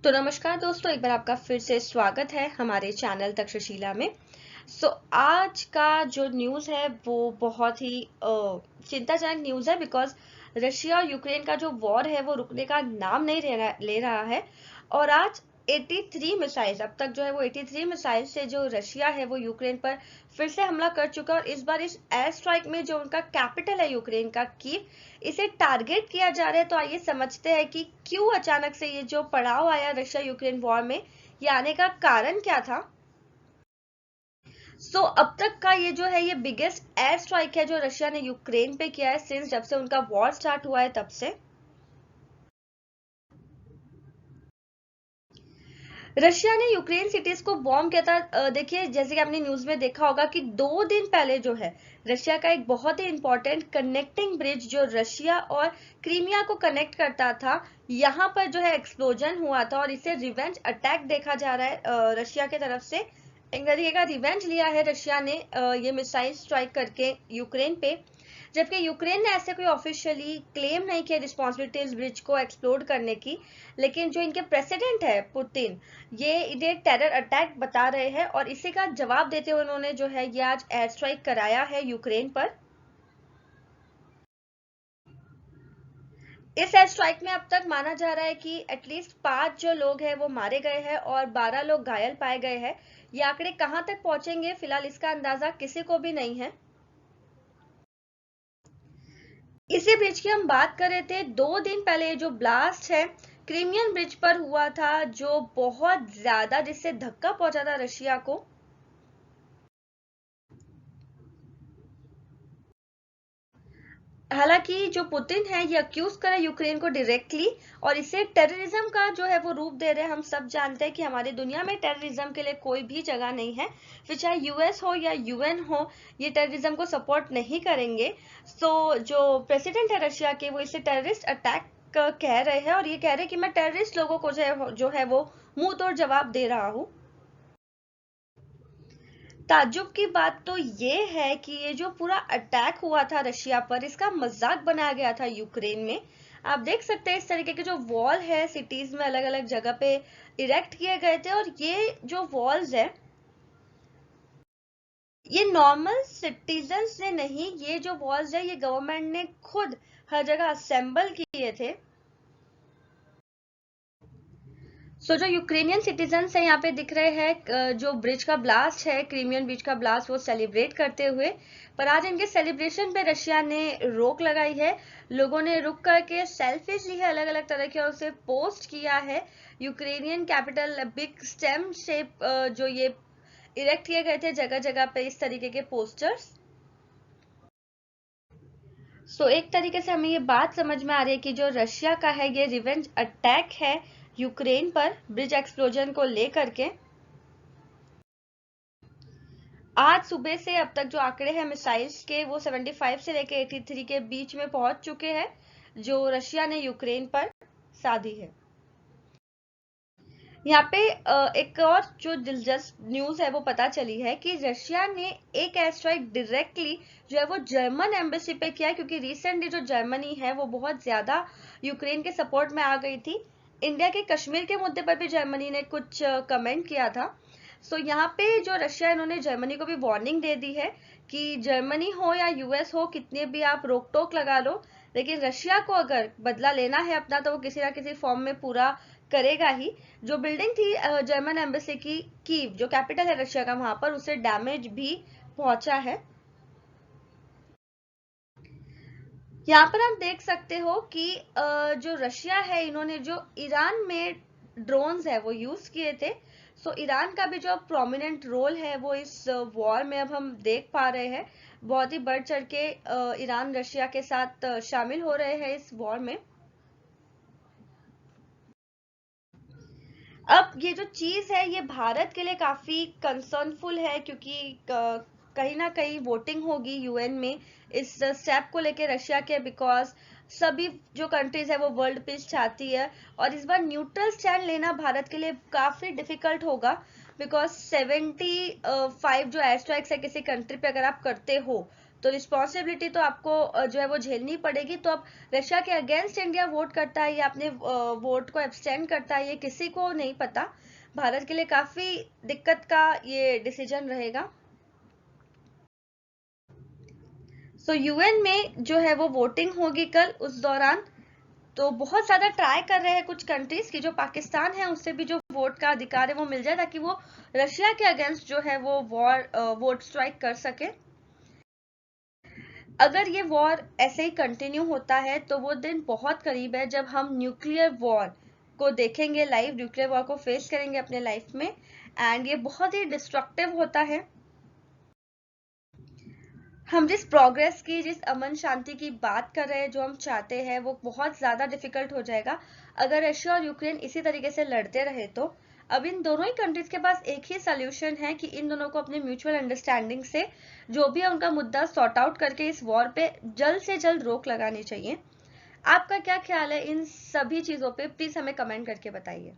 तो नमस्कार दोस्तों, एक बार आपका फिर से स्वागत है हमारे चैनल तक्षशिला में। आज का जो न्यूज़ है वो बहुत ही चिंताजनक न्यूज़ है, बिकॉज रशिया और यूक्रेन का जो वॉर है वो रुकने का नाम नहीं ले रहा है। और आज 83 मिसाइल, अब तक जो है वो 83 मिसाइल से जो रशिया है वो यूक्रेन पर फिर से हमला कर चुका है। और इस बार इस एयर स्ट्राइक में जो उनका कैपिटल है यूक्रेन का, कीव, इसे टारगेट किया जा रहा है। तो आइए समझते हैं कि क्यों अचानक से ये जो पड़ाव आया रशिया यूक्रेन वॉर में, ये आने का कारण क्या था। अब तक का ये जो है ये बिगेस्ट एयर स्ट्राइक है जो रशिया ने यूक्रेन पे किया है सिंस जब से उनका वॉर स्टार्ट हुआ है तब से। रशिया ने यूक्रेन सिटीज को बॉम्ब किया था। देखिए, जैसे कि आपने न्यूज में देखा होगा कि 2 दिन पहले जो है रशिया का एक बहुत ही इंपॉर्टेंट कनेक्टिंग ब्रिज जो रशिया और क्रीमिया को कनेक्ट करता था, यहाँ पर जो है एक्सप्लोजन हुआ था। और इसे रिवेंज अटैक देखा जा रहा है रशिया की तरफ से। एक तरीके का रिवेंज लिया है रशिया ने ये मिसाइल स्ट्राइक करके यूक्रेन पे। जबकि यूक्रेन ने ऐसे कोई ऑफिशियली क्लेम नहीं किया रिस्पॉन्सिबिलिटी इस ब्रिज को एक्सप्लोर करने की। लेकिन जो इनके प्रेसिडेंट है पुतिन, ये इन्हें टेरर अटैक बता रहे हैं। और इसी का जवाब देते हुए उन्होंने जो है ये आज एयर स्ट्राइक कराया है यूक्रेन पर। इस एयर स्ट्राइक में अब तक माना जा रहा है कि एटलीस्ट 5 जो लोग हैं वो मारे गए हैं और 12 लोग घायल पाए गए हैं। ये आंकड़े कहां तक पहुंचेंगे फिलहाल इसका अंदाजा किसी को भी नहीं है। इसी ब्रिज की हम बात कर रहे थे। 2 दिन पहले जो ब्लास्ट है क्रीमियन ब्रिज पर हुआ था, जो बहुत ज्यादा, जिससे धक्का पहुंचा था रशिया को। हालांकि जो पुतिन है ये अक्यूज करे यूक्रेन को डायरेक्टली, और इसे टेररिज्म का जो है वो रूप दे रहे हैं। हम सब जानते हैं कि हमारी दुनिया में टेररिज्म के लिए कोई भी जगह नहीं है, फिर चाहे यूएस हो या यूएन हो, ये टेररिज्म को सपोर्ट नहीं करेंगे। जो प्रेसिडेंट है रशिया के, वो इसे टेररिस्ट अटैक कह रहे हैं। और ये कह रहे हैं कि मैं टेररिस्ट लोगों को जो है वो मुंह तोड़ जवाब दे रहा हूँ। ताज्जुब की बात तो ये है कि ये जो पूरा अटैक हुआ था रशिया पर, इसका मजाक बनाया गया था यूक्रेन में। आप देख सकते हैं इस तरीके के जो वॉल है सिटीज में अलग अलग जगह पे इरेक्ट किए गए थे। और ये जो वॉल्स है ये नॉर्मल सिटीजन्स ने नहीं, ये जो वॉल्स है ये गवर्नमेंट ने खुद हर जगह असेंबल किए थे। जो यूक्रेनियन सिटीजन्स है यहाँ पे दिख रहे हैं, जो ब्रिज का ब्लास्ट है, क्रीमियन ब्रिज का ब्लास्ट, वो सेलिब्रेट करते हुए। पर आज इनके सेलिब्रेशन पे रशिया ने रोक लगाई है। लोगों ने रुक करके सेल्फीज ली है अलग अलग तरह की और उसे पोस्ट किया है। Ukrainian capital big stem shape जो ये इरेक्ट किए गए थे जगह जगह पे इस तरीके के पोस्टर्स। एक तरीके से हमें ये बात समझ में आ रही है कि जो रशिया का है ये रिवेंज अटैक है यूक्रेन पर ब्रिज एक्सप्लोजन को लेकर के। आज सुबह से अब तक जो आंकड़े हैं मिसाइल्स के, वो 75 से लेकर 83 के बीच में पहुंच चुके हैं जो रशिया ने यूक्रेन पर साधी है। यहाँ पे एक और जो दिलचस्प न्यूज है वो पता चली है कि रशिया ने एक एयर स्ट्राइक डायरेक्टली जो है वो जर्मन एम्बेसी पे किया है, क्योंकि रिसेंटली जो जर्मनी है वो बहुत ज्यादा यूक्रेन के सपोर्ट में आ गई थी। इंडिया के कश्मीर के मुद्दे पर भी जर्मनी ने कुछ कमेंट किया था। यहाँ पे जो रशिया, इन्होंने जर्मनी को भी वार्निंग दे दी है कि जर्मनी हो या यूएस हो, कितने भी आप रोक टोक लगा लो, लेकिन रशिया को अगर बदला लेना है अपना तो वो किसी ना किसी फॉर्म में पूरा करेगा ही। जो बिल्डिंग थी जर्मन एम्बेसी की, कीव जो कैपिटल है रशिया का, वहां पर उसे डैमेज भी पहुंचा है। यहाँ पर आप देख सकते हो कि जो रशिया है, इन्होंने जो ईरान में ड्रोन्स है वो यूज किए थे। ईरान का भी जो प्रोमिनेंट रोल है वो इस वॉर में अब हम देख पा रहे हैं। बहुत ही बढ़ चढ़ के ईरान रशिया के साथ शामिल हो रहे हैं इस वॉर में। अब ये जो चीज है ये भारत के लिए काफी कंसर्नफुल है, क्योंकि कहीं ना कहीं वोटिंग होगी यूएन में इस स्टेप को लेके रशिया के, बिकॉज सभी जो कंट्रीज है वो वर्ल्ड पीस चाहती है। और इस बार न्यूट्रल स्टैंड लेना भारत के लिए काफी डिफिकल्ट होगा, बिकॉज 75 जो एयर स्ट्राइक्स है किसी कंट्री पे अगर आप करते हो तो रिस्पॉन्सिबिलिटी तो आपको जो है वो झेलनी पड़ेगी। तो अब रशिया के अगेंस्ट इंडिया वोट करता है या अपने वोट को एब्सटेंड करता है, ये किसी को नहीं पता। भारत के लिए काफी दिक्कत का ये डिसीजन रहेगा। सो यूएन में जो है वो वोटिंग होगी कल, उस दौरान तो बहुत ज्यादा ट्राई कर रहे हैं कुछ कंट्रीज की, जो पाकिस्तान है उससे भी जो वोट का अधिकार है वो मिल जाए, ताकि वो रशिया के अगेंस्ट जो है वो वोट स्ट्राइक कर सके। अगर ये वॉर ऐसे ही कंटिन्यू होता है तो वो दिन बहुत करीब है जब हम न्यूक्लियर वॉर को देखेंगे लाइव, न्यूक्लियर वॉर को फेस करेंगे अपने लाइफ में, एंड ये बहुत ही डिस्ट्रक्टिव होता है। हम जिस प्रोग्रेस की, जिस अमन शांति की बात कर रहे हैं, जो हम चाहते हैं, वो बहुत ज्यादा डिफिकल्ट हो जाएगा अगर रशिया और यूक्रेन इसी तरीके से लड़ते रहे। तो अब इन दोनों ही कंट्रीज के पास एक ही सोल्यूशन है कि इन दोनों को अपने म्यूचुअल अंडरस्टैंडिंग से जो भी है उनका मुद्दा सॉर्ट आउट करके इस वॉर पे जल्द से जल्द रोक लगानी चाहिए। आपका क्या ख्याल है इन सभी चीजों पे, प्लीज हमें कमेंट करके बताइए।